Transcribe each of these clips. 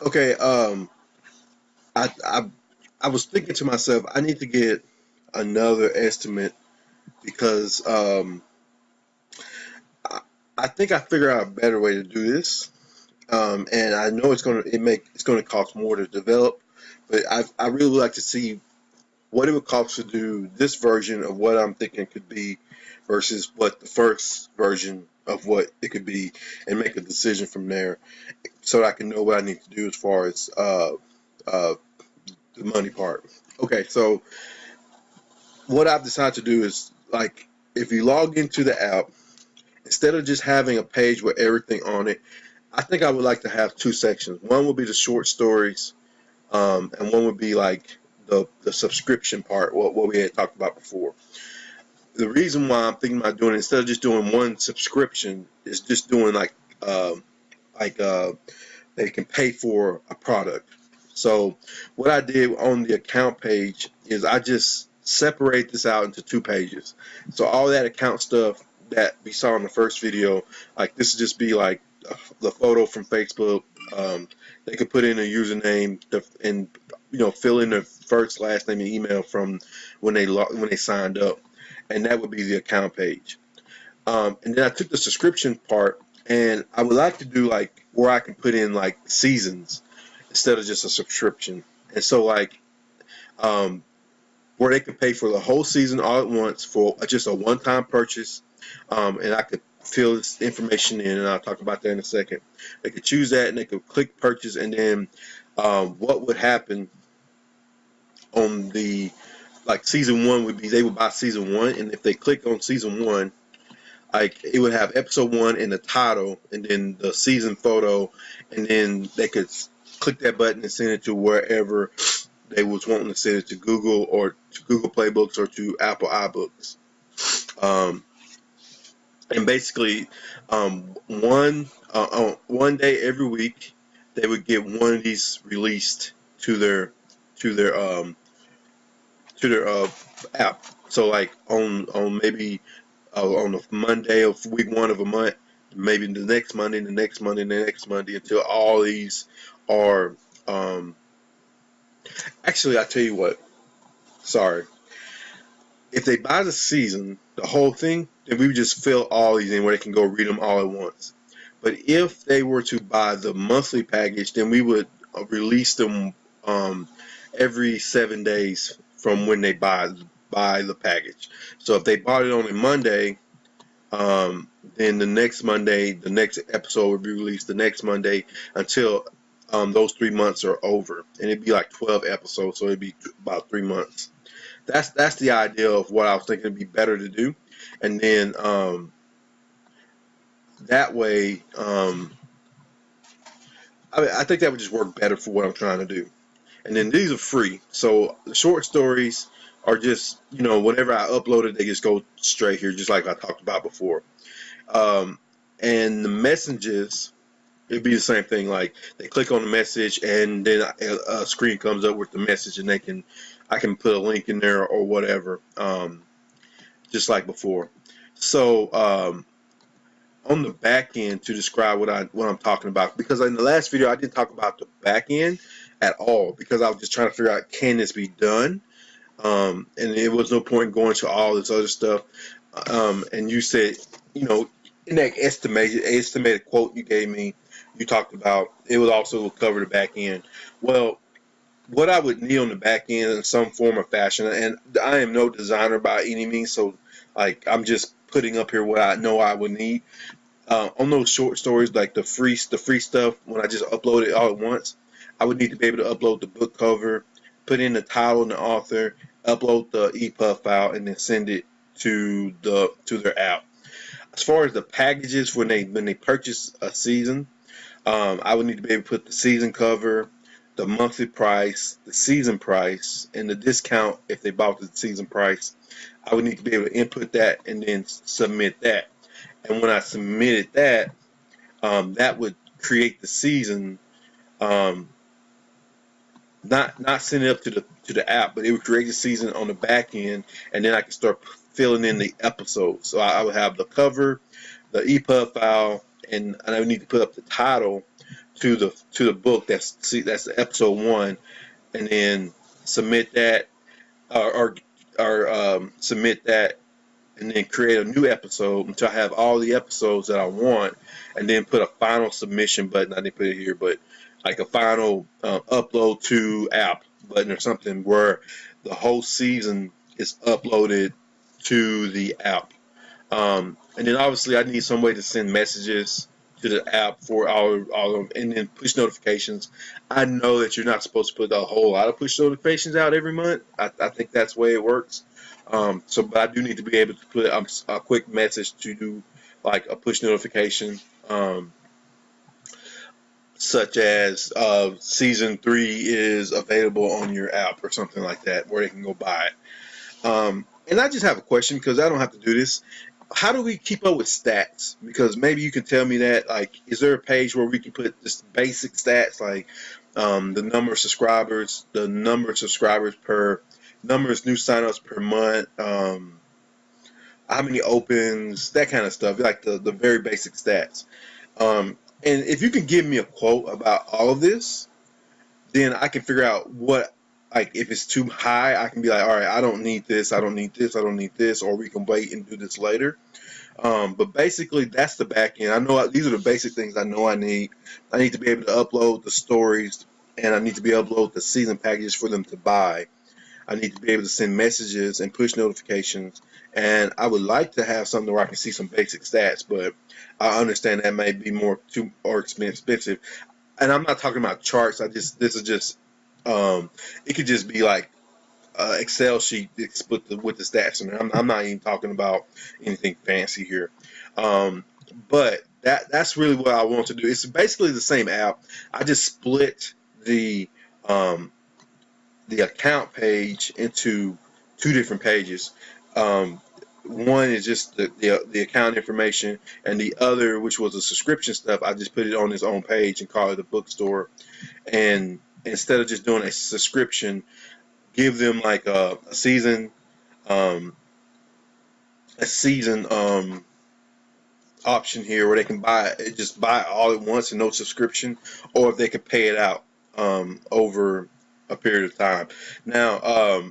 Okay, I I was thinking to myself, I need to get another estimate because I, I think I figured out a better way to do this. And I know it's gonna cost more to develop, but I really would like to see what it would cost to do this version of what I'm thinking it could be versus what the first version of what it could be, and make a decision from there so that I can know what I need to do as far as uh, the money part. Okay, so what I've decided to do is, like, if you log into the app, instead of just having a page with everything on it, I think I would like to have two sections. One would be the short stories, and one would be like the subscription part, what we had talked about before. The reason why I'm thinking about doing it, instead of just doing one subscription, is just doing like they can pay for a product. So what I did on the account page is I just separate this out into two pages. So all that account stuff that we saw in the first video, like this would just be like the photo from Facebook. They could put in a username and fill in their first, last name, and email from when they signed up, and that would be the account page. And then I took the subscription part, and I would like to do like where I can put in like seasons instead of just a subscription. And so like um, where they could pay for the whole season all at once for just a one-time purchase, and I could fill this information in, and I'll talk about that in a second. They could choose that, and they could click purchase, and then what would happen on the like season one would be they would buy season one, and if they click on season one, like it would have episode one in the title, and then the season photo, and then they could click that button and send it to wherever they was wanting to send it, to Google or to Google Playbooks or to Apple iBooks. Um, and basically, one day every week, they would get one of these released to to their um, their app. So like on maybe on the Monday of week one of a month, maybe the next Monday, the next Monday, the next Monday, until all these are. Um, Actually, I tell you what. Sorry, if they buy the season, the whole thing, then we would just fill all these in where they can go read them all at once. But if they were to buy the monthly package, then we would release them every 7 days from when they buy the package. So if they bought it on a Monday, then the next Monday, the next episode will be released the next Monday until those 3 months are over, and it'd be like 12 episodes, so it'd be about 3 months. That's the idea of what I was thinking would be better to do, and then that way, I think that would just work better for what I'm trying to do. And then these are free, so the short stories are just whenever I upload it, they just go straight here, just like I talked about before. Um, and the messages, it'd be the same thing. Like they click on the message, and then a screen comes up with the message, and I can put a link in there or whatever, just like before. So on the back end, to describe what I'm talking about, because in the last video I didn't talk about the back end at all, because I was just trying to figure out, can this be done, and there was no point in going to all this other stuff. And you said, in that estimated quote you gave me, you talked about it would also cover the back end. Well, what I would need on the back end in some form or fashion, and I am no designer by any means, so like I'm just putting up here what I know I would need. On those short stories, like the free stuff, when I just upload it all at once, I would need to be able to upload the book cover, put in the title and the author, upload the EPUB file, and then send it to their app. As far as the packages, when they purchase a season, I would need to be able to put the season cover, the monthly price, the season price, and the discount if they bought the season price. I would need to be able to input that and then submit that. And when I submitted that, that would create the season. Um, not send it up to the app, but it would create the season on the back end, and then I could start filling in the episodes. So I would have the cover, the EPUB file, and I would need to put up the title to the book that's episode 1, and then submit that, or submit that, and then create a new episode until I have all the episodes that I want, and then put a final submission button. I didn't put it here, but like a final upload to app button or something where the whole season is uploaded to the app. And then obviously I need some way to send messages to the app for all of them, and then push notifications. I know that you're not supposed to put a whole lot of push notifications out every month. I think that's the way it works. But I do need to be able to put a quick message to do like a push notification, such as season 3 is available on your app or something like that, where they can go buy it. And I just have a question, because I don't have to do this. How do we keep up with stats? Because maybe you can tell me that. Like, is there a page where we can put just basic stats, like the number of subscribers, the number of subscribers per, number of new signups per month, how many opens, that kind of stuff, like the very basic stats. And if you can give me a quote about all of this, then I can figure out what, like, if it's too high, I can be like, all right, I don't need this, I don't need this, I don't need this, or we can wait and do this later. But basically, that's the back end. I know these are the basic things I know I need. I need to be able to upload the stories, and I need to be able to upload the season packages for them to buy. I need to be able to send messages and push notifications, and I would like to have something where I can see some basic stats, but I understand that may be too expensive. And I'm not talking about charts. This is just it could just be like Excel sheet with the stats in it. I'm not even talking about anything fancy here. But that's really what I want to do. It's basically the same app. I just split the account page into 2 different pages. One is just the account information, and the other, which was the subscription stuff, I just put it on its own page and call it a bookstore. And instead of just doing a subscription, give them like a season option here where they can just buy it all at once and no subscription, or if they could pay it out over a period of time. Now,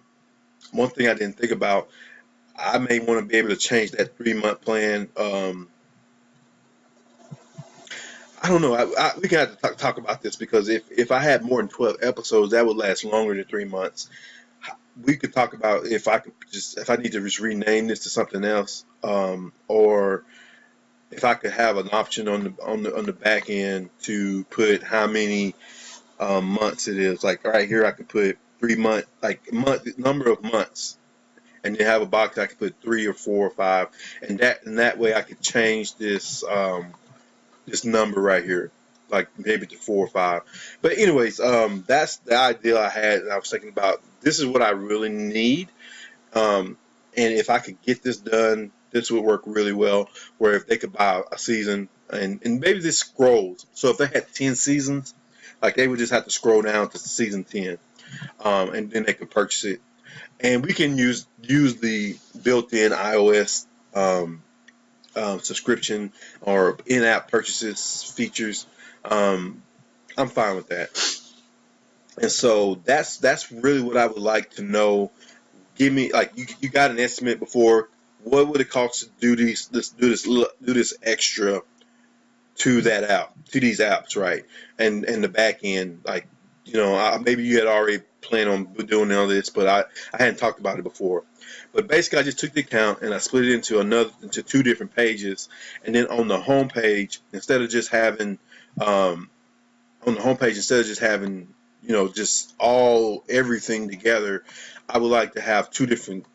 one thing I didn't think about, I may want to be able to change that 3-month plan. I don't know. We can have to talk about this, because if I had more than 12 episodes, that would last longer than 3 months. We could talk about if I need to just rename this to something else, or if I could have an option on the back end to put how many months it is. Like right here, I could put 3 month, number of months, and then have a box I could put 3 or 4 or 5, and that way I could change this this number right here, like maybe to 4 or 5. But anyways, that's the idea I had, and I was thinking about, this is what I really need. And if I could get this done, this would work really well, where if they could buy a season, and maybe this scrolls. So if they had 10 seasons, like they would just have to scroll down to season 10, and then they could purchase it. And we can use the built-in iOS subscription or in-app purchases features. I'm fine with that. And so that's really what I would like to know. Give me, like, you got an estimate before. What would it cost to do this extra to that app, to these apps, right? And the back end, like, maybe you had already planned on doing all this, but I hadn't talked about it before. But basically, I just took the account and I split it into 2 different pages, and then on the home page, instead of just having just everything together, I would like to have two different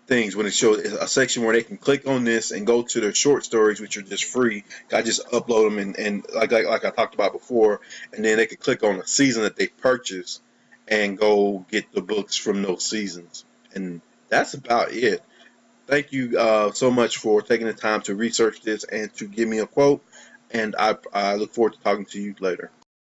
things. When it shows a section where they can click on this and go to their short stories, which are just free. I just upload them, and like I talked about before, and then they can click on a season that they purchased and go get the books from those seasons. And that's about it. Thank you so much for taking the time to research this and to give me a quote, and I look forward to talking to you later.